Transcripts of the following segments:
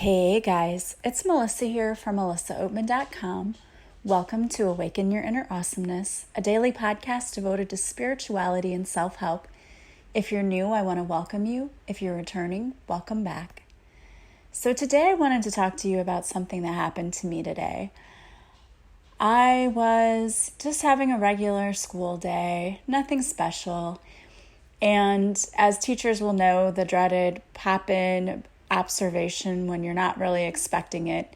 Hey guys, it's Melissa here from melissaoatman.com. Welcome to Awaken Your Inner Awesomeness, a daily podcast devoted to spirituality and self-help. If you're new, I want to welcome you. If you're returning, welcome back. So today I wanted to talk to you about something that happened to me today. I was just having a regular school day, nothing special. And as teachers will know, the dreaded pop-in observation when you're not really expecting it.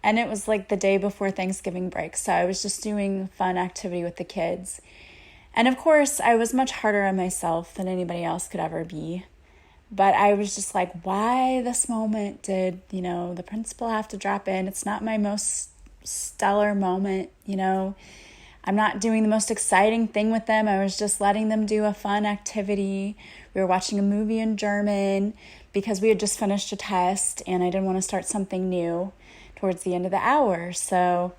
And it was like the day before Thanksgiving break. So I was just doing fun activity with the kids. And of course, I was much harder on myself than anybody else could ever be. But I was just like, why this moment did, the principal have to drop in? It's not my most stellar moment, I'm not doing the most exciting thing with them. I was just letting them do a fun activity. We were watching a movie in German because we had just finished a test and I didn't want to start something new towards the end of the hour. So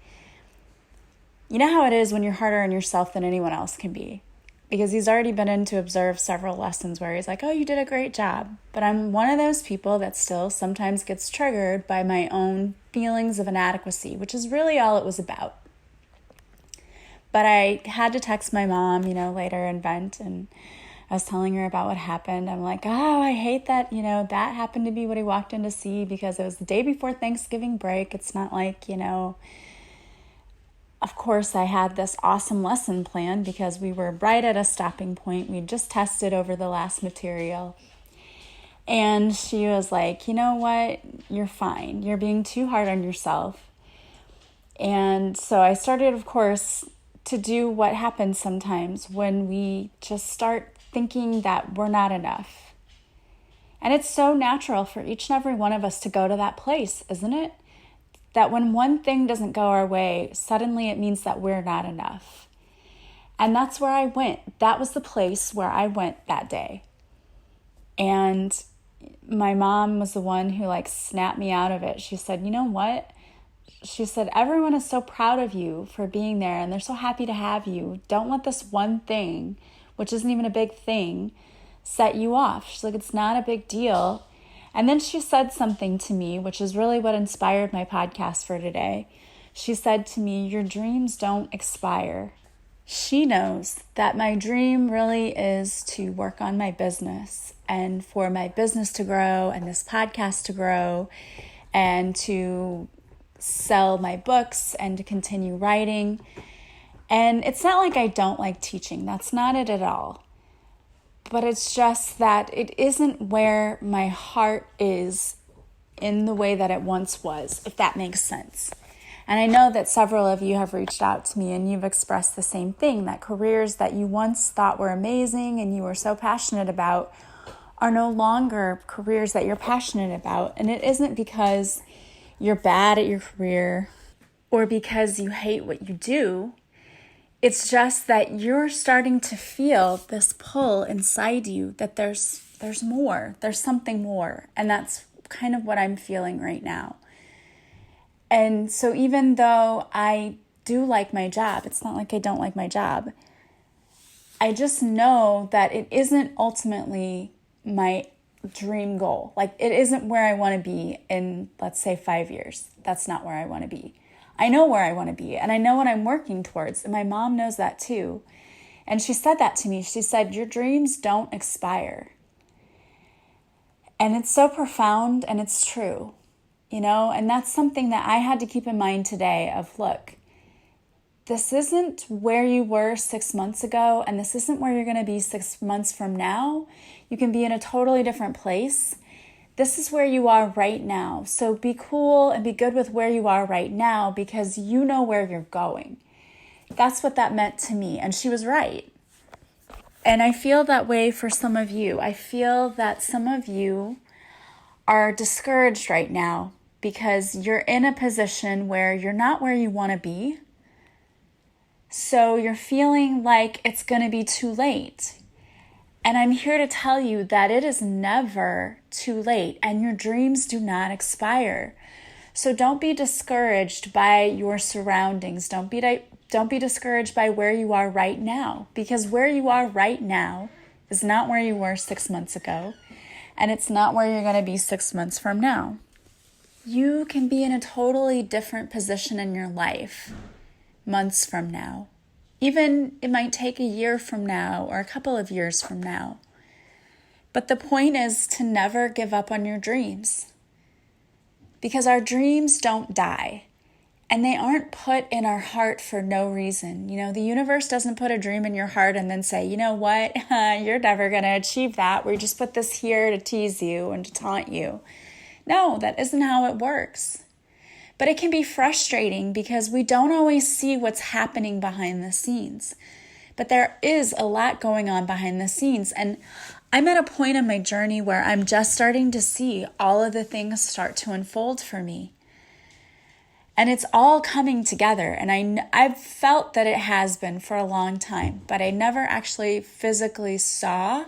you know how it is when you're harder on yourself than anyone else can be, because he's already been in to observe several lessons where he's like, oh, you did a great job. But I'm one of those people that still sometimes gets triggered by my own feelings of inadequacy, which is really all it was about. But I had to text my mom, later and vent, and I was telling her about what happened. I'm like, oh, I hate that, that happened to be what he walked in to see because it was the day before Thanksgiving break. It's not like, of course I had this awesome lesson plan because we were right at a stopping point. We just tested over the last material. And she was like, you know what? You're fine. You're being too hard on yourself. And so I started, of course, to do what happens sometimes when we just start thinking that we're not enough. And it's so natural for each and every one of us to go to that place, isn't it? That when one thing doesn't go our way, suddenly it means that we're not enough. And that's where I went. That was the place where I went that day. And my mom was the one who snapped me out of it. She said, you know what? She said, everyone is so proud of you for being there and they're so happy to have you. Don't let this one thing, which isn't even a big thing, set you off. She's like, it's not a big deal. And then she said something to me, which is really what inspired my podcast for today. She said to me, your dreams don't expire. She knows that my dream really is to work on my business and for my business to grow and this podcast to grow and to sell my books and to continue writing. And it's not like I don't like teaching. That's not it at all. But it's just that it isn't where my heart is in the way that it once was, if that makes sense. And I know that several of you have reached out to me and you've expressed the same thing, that careers that you once thought were amazing and you were so passionate about are no longer careers that you're passionate about. And it isn't because you're bad at your career or because you hate what you do. It's just that you're starting to feel this pull inside you that there's more, there's something more. And that's kind of what I'm feeling right now. And so even though I do like my job, it's not like I don't like my job. I just know that it isn't ultimately my dream goal. It isn't where I want to be in, let's say, 5 years. That's not where I want to be. I know where I want to be and I know what I'm working towards. And my mom knows that too. And she said that to me. She said, your dreams don't expire. And it's so profound and it's true, and that's something that I had to keep in mind today of, look, this isn't where you were 6 months ago, and this isn't where you're going to be 6 months from now. You can be in a totally different place. This is where you are right now. So be cool and be good with where you are right now because you know where you're going. That's what that meant to me. And she was right. And I feel that way for some of you. I feel that some of you are discouraged right now because you're in a position where you're not where you want to be. So you're feeling like it's going to be too late. And I'm here to tell you that it is never too late and your dreams do not expire. So don't be discouraged by your surroundings. Don't be discouraged by where you are right now, because where you are right now is not where you were 6 months ago, and it's not where you're going to be 6 months from now. you can be in a totally different position in your life months from now. Even it might take a year from now or a couple of years from now. But the point is to never give up on your dreams, because our dreams don't die. And they aren't put in our heart for no reason. The universe doesn't put a dream in your heart and then say, you know what, you're never going to achieve that. We just put this here to tease you and to taunt you. No, that isn't how it works. But it can be frustrating because we don't always see what's happening behind the scenes. But there is a lot going on behind the scenes. And I'm at a point in my journey where I'm just starting to see all of the things start to unfold for me. And it's all coming together. And I've felt that it has been for a long time, but I never actually physically saw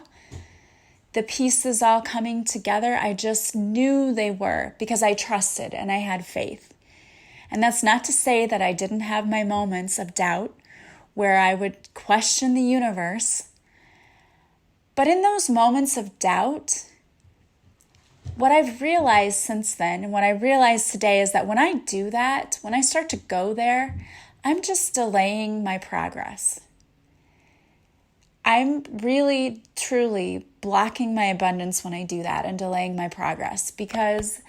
the pieces all coming together. I just knew they were because I trusted and I had faith. And that's not to say that I didn't have my moments of doubt where I would question the universe. But in those moments of doubt, what I've realized since then and what I realize today is that when I do that, when I start to go there, I'm just delaying my progress. I'm really, truly blocking my abundance when I do that and delaying my progress, because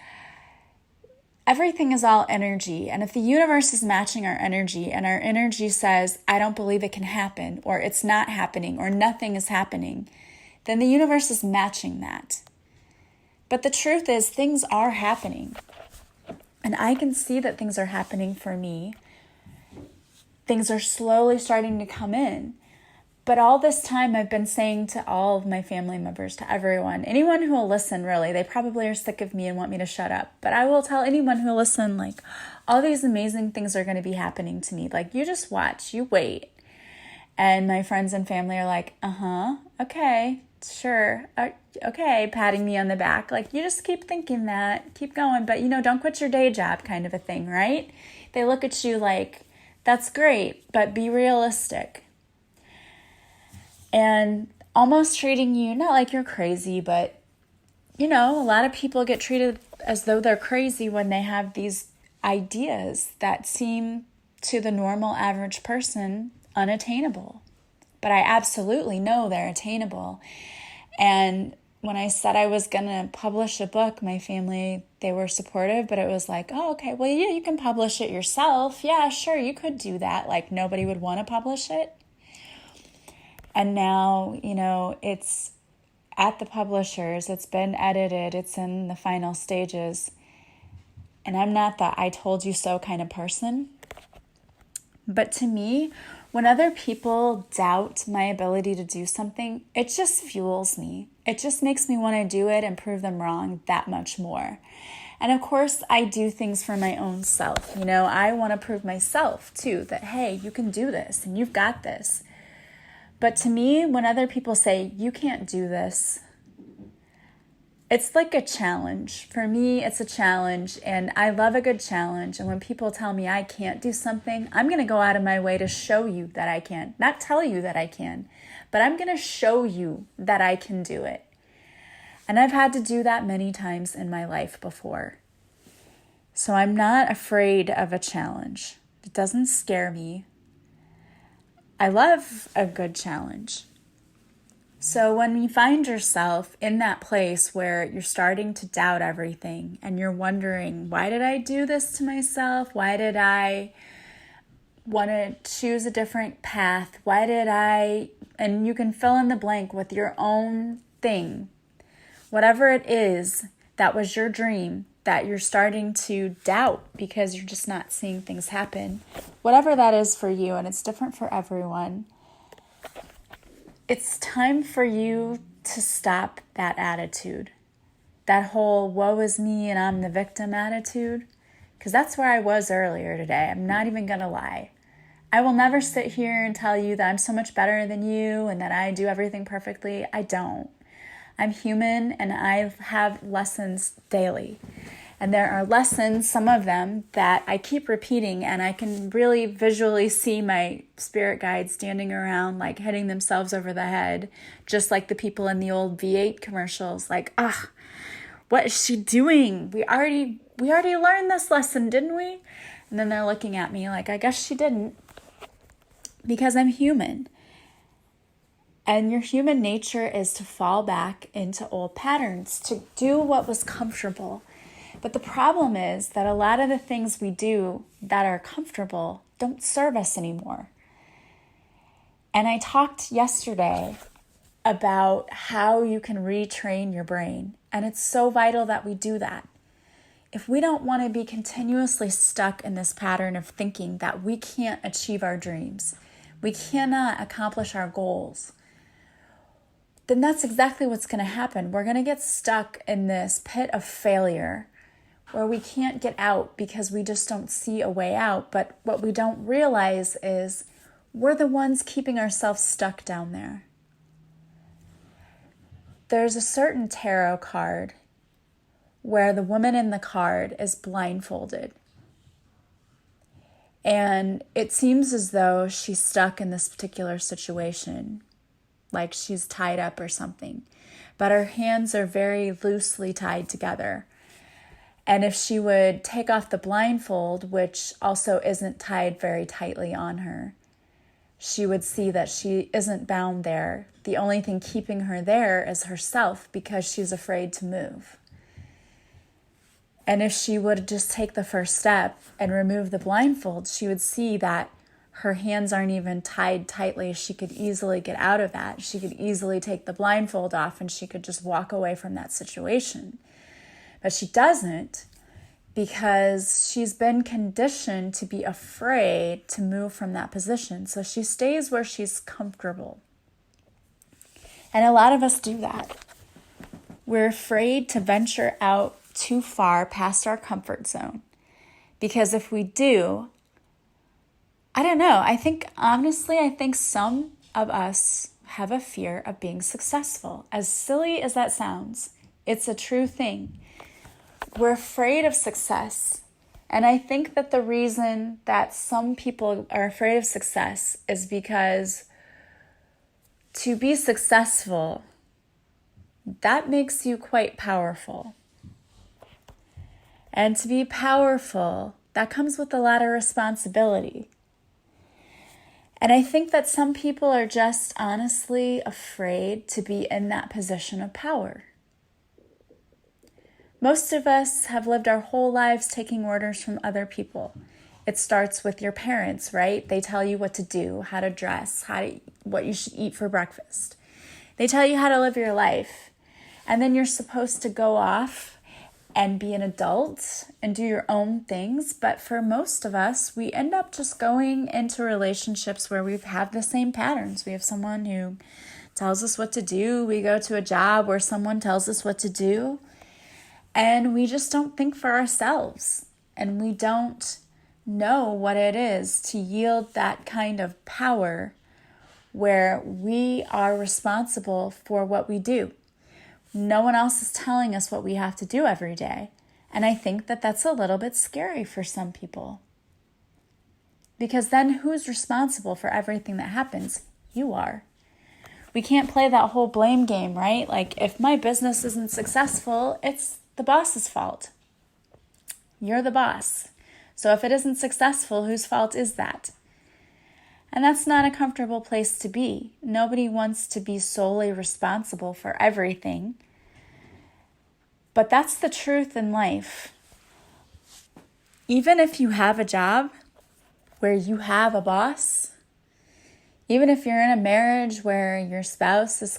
everything is all energy. And if the universe is matching our energy and our energy says, I don't believe it can happen, or it's not happening, or nothing is happening, then the universe is matching that. But the truth is, things are happening. And I can see that things are happening for me. Things are slowly starting to come in. But all this time I've been saying to all of my family members, to everyone, anyone who will listen, really, they probably are sick of me and want me to shut up. But I will tell anyone who will listen, like, all these amazing things are going to be happening to me. Like, you just watch, you wait. And my friends and family are like, okay, sure, okay, patting me on the back. Like, you just keep thinking that, keep going, but don't quit your day job, kind of a thing, right? They look at you like, that's great, but be realistic. And almost treating you, not like you're crazy, but, a lot of people get treated as though they're crazy when they have these ideas that seem to the normal average person unattainable. But I absolutely know they're attainable. And when I said I was going to publish a book, my family, they were supportive, but it was like, oh, okay, well, yeah, you can publish it yourself. Yeah, sure, you could do that. Like, nobody would want to publish it. And now, it's at the publishers, it's been edited, it's in the final stages. And I'm not the I told you so kind of person. But to me, when other people doubt my ability to do something, it just fuels me. It just makes me want to do it and prove them wrong that much more. And of course, I do things for my own self. I want to prove myself too that, hey, you can do this and you've got this. But to me, when other people say, you can't do this, it's like a challenge. For me, it's a challenge, and I love a good challenge. And when people tell me I can't do something, I'm going to go out of my way to show you that I can. Not tell you that I can, but I'm going to show you that I can do it. And I've had to do that many times in my life before. So I'm not afraid of a challenge. It doesn't scare me. I love a good challenge. So when you find yourself in that place where you're starting to doubt everything and you're wondering, why did I do this to myself? Why did I want to choose a different path? And you can fill in the blank with your own thing. Whatever it is that was your dream that you're starting to doubt because you're just not seeing things happen. Whatever that is for you, and it's different for everyone. It's time for you to stop that attitude. That whole woe is me and I'm the victim attitude. Because that's where I was earlier today. I'm not even going to lie. I will never sit here and tell you that I'm so much better than you and that I do everything perfectly. I don't. I'm human and I have lessons daily. And there are lessons, some of them, that I keep repeating, and I can really visually see my spirit guides standing around, like hitting themselves over the head, just like the people in the old V8 commercials, like, what is she doing? We already we already learned this lesson, didn't we? And then they're looking at me like, I guess she didn't, because I'm human. And your human nature is to fall back into old patterns, to do what was comfortable. But the problem is that a lot of the things we do that are comfortable don't serve us anymore. And I talked yesterday about how you can retrain your brain. And it's so vital that we do that. If we don't want to be continuously stuck in this pattern of thinking that we can't achieve our dreams, we cannot accomplish our goals, then that's exactly what's going to happen. We're going to get stuck in this pit of failure where we can't get out because we just don't see a way out. But what we don't realize is we're the ones keeping ourselves stuck down there. There's a certain tarot card where the woman in the card is blindfolded. And it seems as though she's stuck in this particular situation, like she's tied up or something. But her hands are very loosely tied together. And if she would take off the blindfold, which also isn't tied very tightly on her, she would see that she isn't bound there. The only thing keeping her there is herself because she's afraid to move. And if she would just take the first step and remove the blindfold, she would see that her hands aren't even tied tightly. She could easily get out of that. She could easily take the blindfold off and she could just walk away from that situation. But she doesn't, because she's been conditioned to be afraid to move from that position. So she stays where she's comfortable. And a lot of us do that. We're afraid to venture out too far past our comfort zone. Because if we do, I don't know, I think some of us have a fear of being successful. As silly as that sounds, it's a true thing. We're afraid of success. And I think that the reason that some people are afraid of success is because to be successful, that makes you quite powerful. And to be powerful, that comes with a lot of responsibility. And I think that some people are just honestly afraid to be in that position of power. Most of us have lived our whole lives taking orders from other people. It starts with your parents, right? They tell you what to do, how to dress, what you should eat for breakfast. They tell you how to live your life. And then you're supposed to go off and be an adult and do your own things. But for most of us, we end up just going into relationships where we have the same patterns. We have someone who tells us what to do. We go to a job where someone tells us what to do. And we just don't think for ourselves. And we don't know what it is to yield that kind of power where we are responsible for what we do. No one else is telling us what we have to do every day. And I think that that's a little bit scary for some people. Because then who's responsible for everything that happens? You are. We can't play that whole blame game, right? Like if my business isn't successful, it's the boss's fault. You're the boss. So if it isn't successful, whose fault is that? And that's not a comfortable place to be. Nobody wants to be solely responsible for everything. But that's the truth in life. Even if you have a job where you have a boss, even if you're in a marriage where your spouse is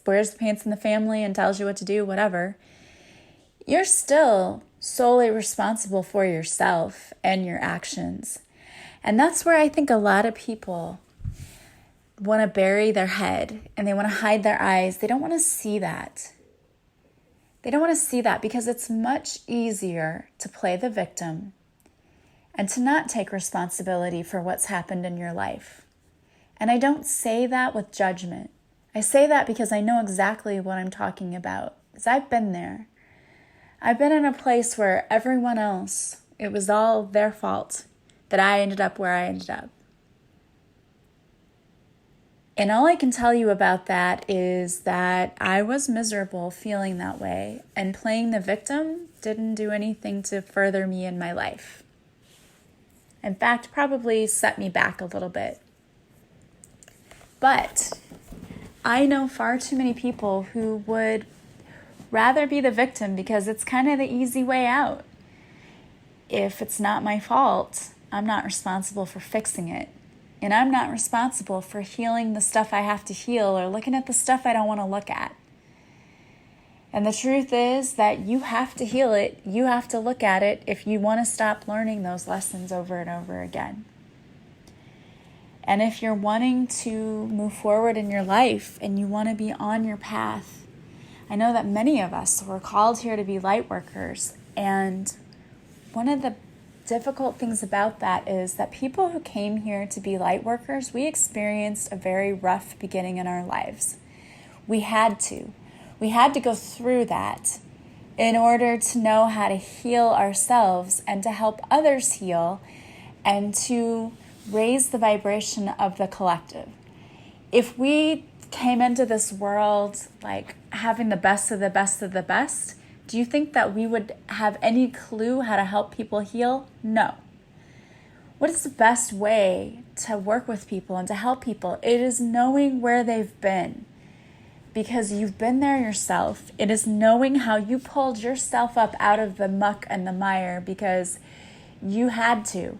wears the pants in the family and tells you what to do, whatever, you're still solely responsible for yourself and your actions. And that's where I think a lot of people want to bury their head and they want to hide their eyes. They don't want to see that. They don't want to see that because it's much easier to play the victim and to not take responsibility for what's happened in your life. And I don't say that with judgment. I say that because I know exactly what I'm talking about, because I've been there. I've been in a place where everyone else, it was all their fault that I ended up where I ended up. And all I can tell you about that is that I was miserable feeling that way, and playing the victim didn't do anything to further me in my life. In fact, probably set me back a little bit. But I know far too many people who would rather be the victim because it's kind of the easy way out. If it's not my fault, I'm not responsible for fixing it. And I'm not responsible for healing the stuff I have to heal or looking at the stuff I don't want to look at. And the truth is that you have to heal it. You have to look at it if you want to stop learning those lessons over and over again. And if you're wanting to move forward in your life and you want to be on your path, I know that many of us were called here to be light workers. And one of the difficult things about that is that people who came here to be light workers, we experienced a very rough beginning in our lives. We had to go through that in order to know how to heal ourselves and to help others heal and to raise the vibration of the collective. If we came into this world like having the best of the best of the best, do you think that we would have any clue how to help people heal? No. What is the best way to work with people and to help people? It is knowing where they've been, because you've been there yourself. It is knowing how you pulled yourself up out of the muck and the mire because you had to.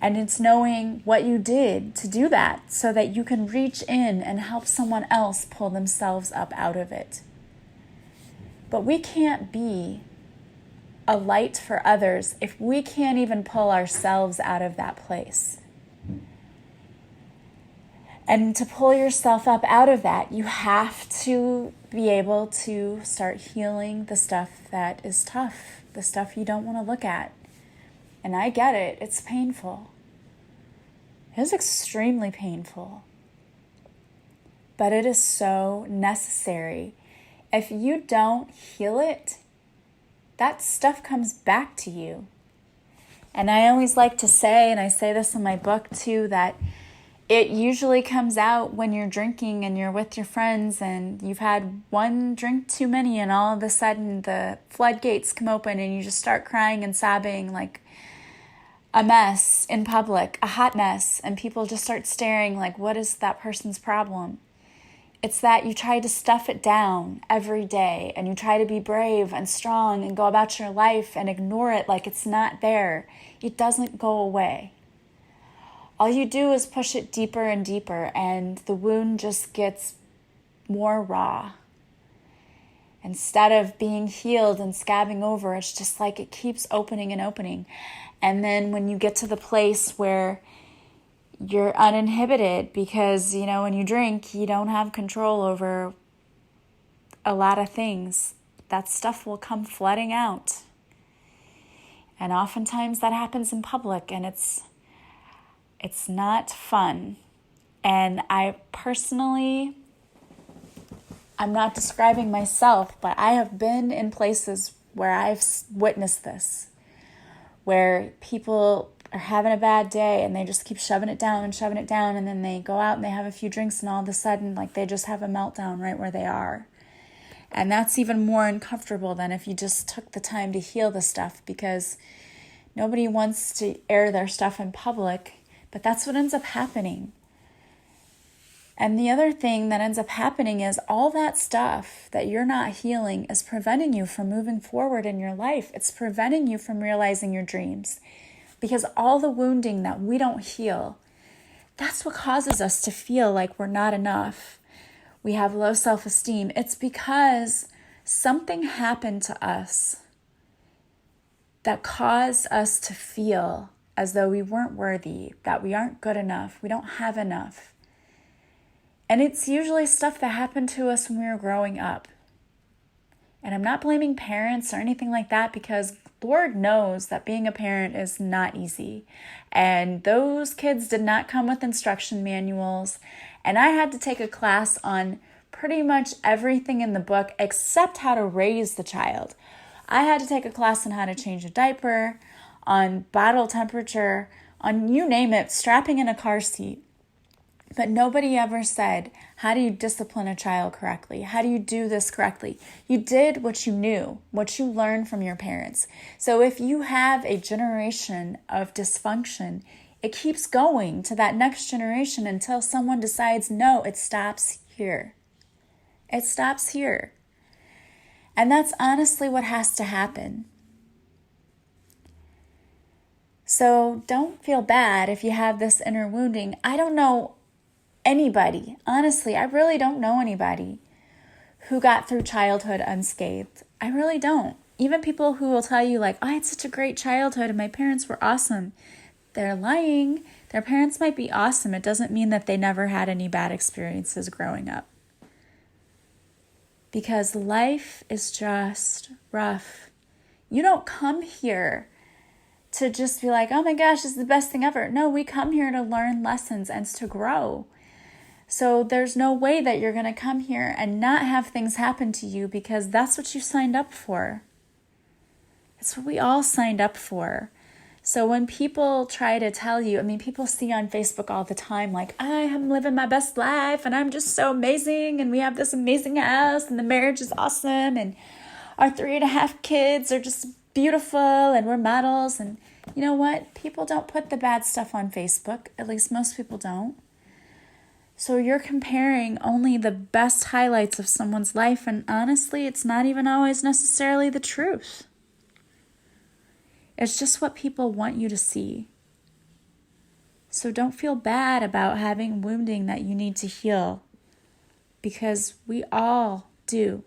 And it's knowing what you did to do that so that you can reach in and help someone else pull themselves up out of it. But we can't be a light for others if we can't even pull ourselves out of that place. And to pull yourself up out of that, you have to be able to start healing the stuff that is tough, the stuff you don't want to look at. And I get it, it's painful. It is extremely painful. But it is so necessary. If you don't heal it, that stuff comes back to you. And I always like to say, and I say this in my book too, that it usually comes out when you're drinking and you're with your friends and you've had one drink too many, and all of a sudden the floodgates come open and you just start crying and sobbing like a mess in public, a hot mess, and people just start staring like, what is that person's problem? It's that you try to stuff it down every day and you try to be brave and strong and go about your life and ignore it like it's not there. It doesn't go away. All you do is push it deeper and deeper, and the wound just gets more raw. Instead of being healed and scabbing over, it's just like it keeps opening and opening. And then when you get to the place where you're uninhibited, because, when you drink, you don't have control over a lot of things, that stuff will come flooding out. And oftentimes that happens in public, and it's not fun. And I personally, I'm not describing myself, but I have been in places where I've witnessed this, where people are having a bad day and they just keep shoving it down, and then they go out and they have a few drinks, and all of a sudden, like, they just have a meltdown right where they are. And that's even more uncomfortable than if you just took the time to heal the stuff, because nobody wants to air their stuff in public, but that's what ends up happening. And the other thing that ends up happening is all that stuff that you're not healing is preventing you from moving forward in your life. It's preventing you from realizing your dreams. Because all the wounding that we don't heal, that's what causes us to feel like we're not enough. We have low self-esteem. It's because something happened to us that caused us to feel as though we weren't worthy, that we aren't good enough, we don't have enough. And it's usually stuff that happened to us when we were growing up. And I'm not blaming parents or anything like that, because Lord knows that being a parent is not easy. And those kids did not come with instruction manuals. And I had to take a class on pretty much everything in the book except how to raise the child. I had to take a class on how to change a diaper, on bottle temperature, on you name it, strapping in a car seat. But nobody ever said, how do you discipline a child correctly? How do you do this correctly? You did what you knew, what you learned from your parents. So if you have a generation of dysfunction, it keeps going to that next generation until someone decides, no, it stops here. It stops here. And that's honestly what has to happen. So don't feel bad if you have this inner wounding. I don't know anybody, honestly, I really don't know anybody who got through childhood unscathed. I really don't. Even people who will tell you like, I had such a great childhood and my parents were awesome. They're lying. Their parents might be awesome. It doesn't mean that they never had any bad experiences growing up. Because life is just rough. You don't come here to just be like, oh my gosh, this is the best thing ever. No, we come here to learn lessons and to grow. So there's no way that you're going to come here and not have things happen to you because that's what you signed up for. It's what we all signed up for. So when people try to tell you, people see on Facebook all the time, like, I am living my best life and I'm just so amazing and we have this amazing house and the marriage is awesome and our 3.5 kids are just beautiful and we're models. And you know what? People don't put the bad stuff on Facebook. At least most people don't. So you're comparing only the best highlights of someone's life, and honestly, it's not even always necessarily the truth. It's just what people want you to see. So don't feel bad about having wounding that you need to heal, because we all do.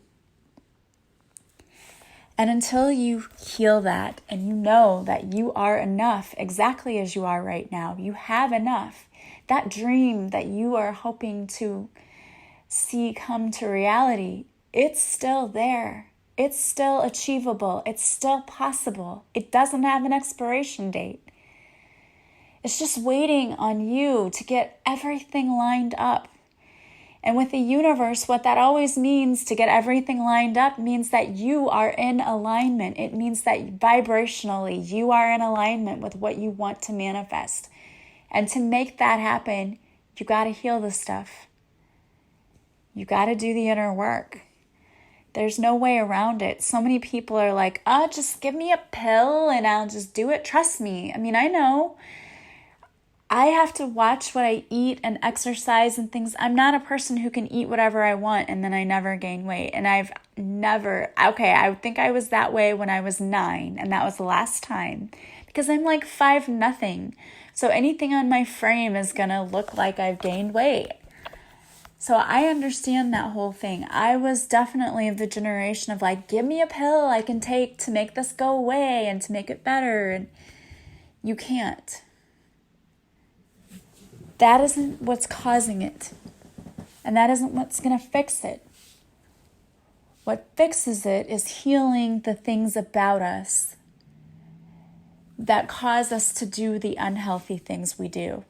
And until you heal that and you know that you are enough exactly as you are right now, you have enough. That dream that you are hoping to see come to reality, it's still there. It's still achievable. It's still possible. It doesn't have an expiration date. It's just waiting on you to get everything lined up. And with the universe, what that always means to get everything lined up means that you are in alignment. It means that vibrationally you are in alignment with what you want to manifest. And to make that happen, you got to heal the stuff. You got to do the inner work. There's no way around it. So many people are like, just give me a pill and I'll just do it. Trust me. I know. I have to watch what I eat and exercise and things. I'm not a person who can eat whatever I want and then I never gain weight. And I think I was that way when I was 9 and that was the last time. Because I'm like 5'0". So anything on my frame is going to look like I've gained weight. So I understand that whole thing. I was definitely of the generation of like, give me a pill I can take to make this go away and to make it better. And you can't. That isn't what's causing it. And that isn't what's going to fix it. What fixes it is healing the things about us that cause us to do the unhealthy things we do.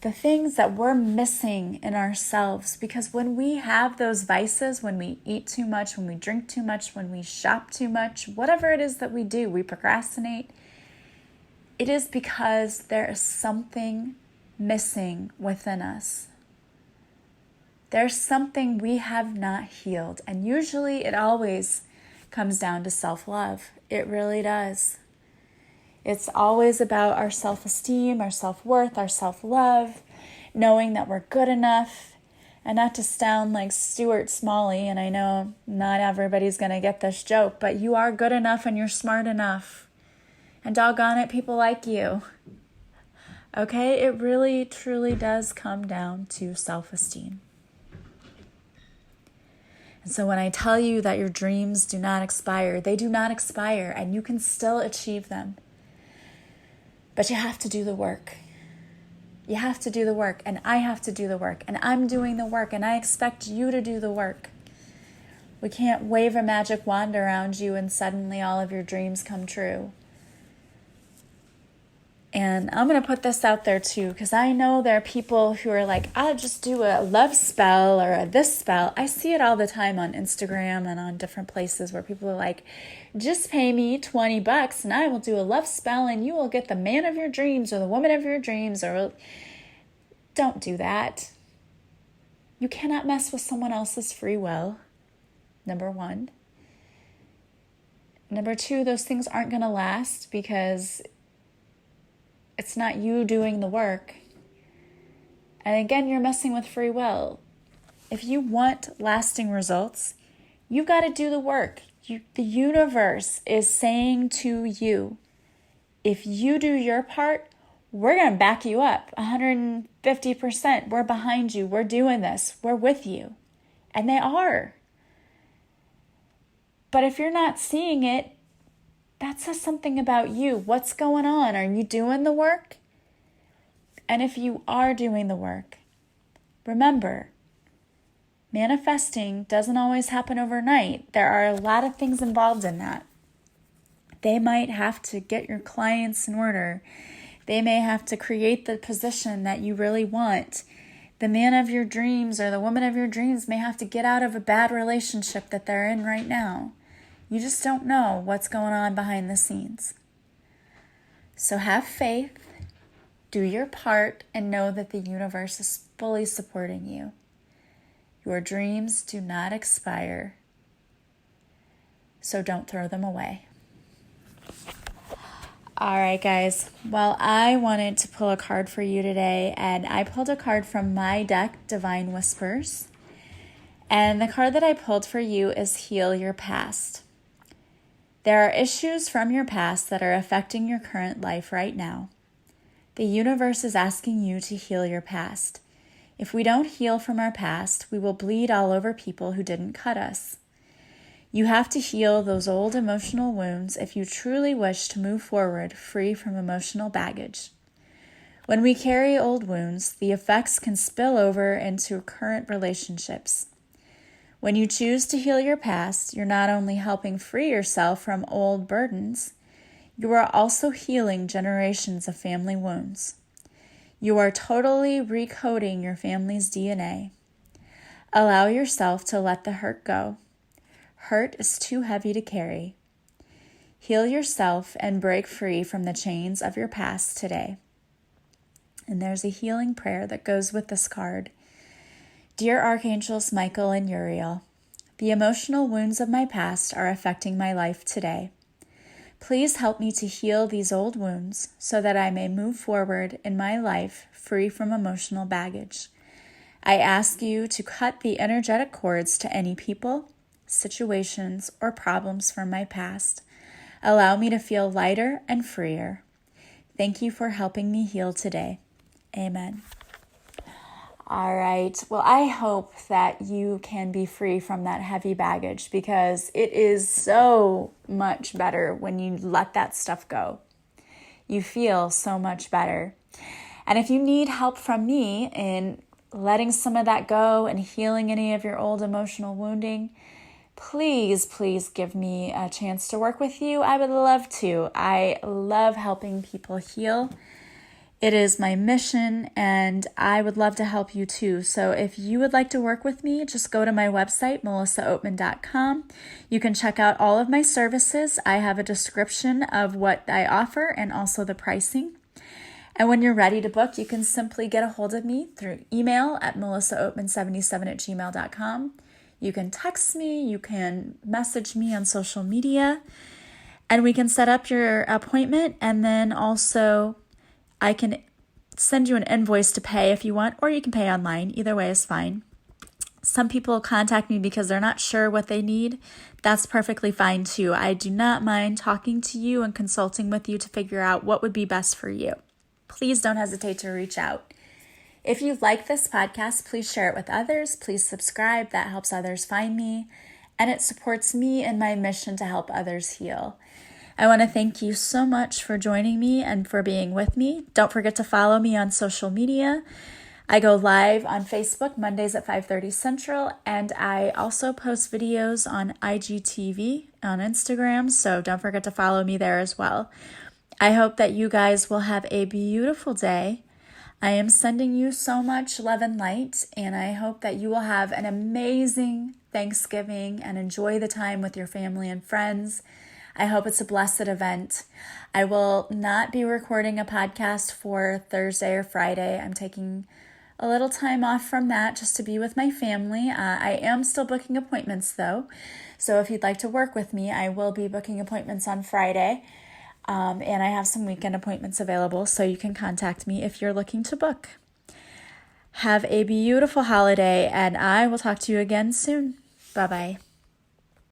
The things that we're missing in ourselves, because when we have those vices, when we eat too much, when we drink too much, when we shop too much, whatever it is that we do, we procrastinate, it is because there is something missing within us. There's something we have not healed, and usually it always comes down to self-love. It really does. It's always about our self-esteem, our self-worth, our self-love, knowing that we're good enough, and not to sound like Stuart Smalley, and I know not everybody's going to get this joke, but you are good enough and you're smart enough, and doggone it, people like you. Okay? It really, truly does come down to self-esteem. And so when I tell you that your dreams do not expire, they do not expire, and you can still achieve them. But you have to do the work. You have to do the work, and I have to do the work, and I'm doing the work, and I expect you to do the work. We can't wave a magic wand around you and suddenly all of your dreams come true. And I'm going to put this out there too, because I know there are people who are like, I'll just do a love spell or a this spell. I see it all the time on Instagram and on different places where people are like, just pay me $20 and I will do a love spell and you will get the man of your dreams or the woman of your dreams. Or don't do that. You cannot mess with someone else's free will, number one. Number two, those things aren't going to last because it's not you doing the work. And again, you're messing with free will. If you want lasting results, you've got to do the work. The universe is saying to you, if you do your part, we're going to back you up 150%. We're behind you. We're doing this. We're with you. And they are. But if you're not seeing it, that says something about you. What's going on? Are you doing the work? And if you are doing the work, remember, manifesting doesn't always happen overnight. There are a lot of things involved in that. They might have to get your clients in order. They may have to create the position that you really want. The man of your dreams or the woman of your dreams may have to get out of a bad relationship that they're in right now. You just don't know what's going on behind the scenes. So have faith, do your part, and know that the universe is fully supporting you. Your dreams do not expire, so don't throw them away. All right, guys. Well, I wanted to pull a card for you today, and I pulled a card from my deck, Divine Whispers. And the card that I pulled for you is Heal Your Past. There are issues from your past that are affecting your current life right now. The universe is asking you to heal your past. If we don't heal from our past, we will bleed all over people who didn't cut us. You have to heal those old emotional wounds if you truly wish to move forward free from emotional baggage. When we carry old wounds, the effects can spill over into current relationships. When you choose to heal your past, you're not only helping free yourself from old burdens, you are also healing generations of family wounds. You are totally recoding your family's DNA. Allow yourself to let the hurt go. Hurt is too heavy to carry. Heal yourself and break free from the chains of your past today. And there's a healing prayer that goes with this card. Dear Archangels Michael and Uriel, the emotional wounds of my past are affecting my life today. Please help me to heal these old wounds so that I may move forward in my life free from emotional baggage. I ask you to cut the energetic cords to any people, situations, or problems from my past. Allow me to feel lighter and freer. Thank you for helping me heal today. Amen. All right. Well, I hope that you can be free from that heavy baggage because it is so much better when you let that stuff go. You feel so much better. And if you need help from me in letting some of that go and healing any of your old emotional wounding, please give me a chance to work with you. I would love to. I love helping people heal. It is my mission, and I would love to help you too. So if you would like to work with me, just go to my website, melissaoatman.com. You can check out all of my services. I have a description of what I offer and also the pricing. And when you're ready to book, you can simply get a hold of me through email at melissaoatman77@gmail.com. You can text me, you can message me on social media, and we can set up your appointment, and then also I can send you an invoice to pay if you want, or you can pay online. Either way is fine. Some people contact me because they're not sure what they need. That's perfectly fine too. I do not mind talking to you and consulting with you to figure out what would be best for you. Please don't hesitate to reach out. If you like this podcast, please share it with others. Please subscribe. That helps others find me, and it supports me in my mission to help others heal. I want to thank you so much for joining me and for being with me. Don't forget to follow me on social media. I go live on Facebook Mondays at 5:30 Central, and I also post videos on IGTV on Instagram, so don't forget to follow me there as well. I hope that you guys will have a beautiful day. I am sending you so much love and light, and I hope that you will have an amazing Thanksgiving and enjoy the time with your family and friends. I hope it's a blessed event. I will not be recording a podcast for Thursday or Friday. I'm taking a little time off from that just to be with my family. I am still booking appointments though. So if you'd like to work with me, I will be booking appointments on Friday. And I have some weekend appointments available, so you can contact me if you're looking to book. Have a beautiful holiday, and I will talk to you again soon. Bye-bye.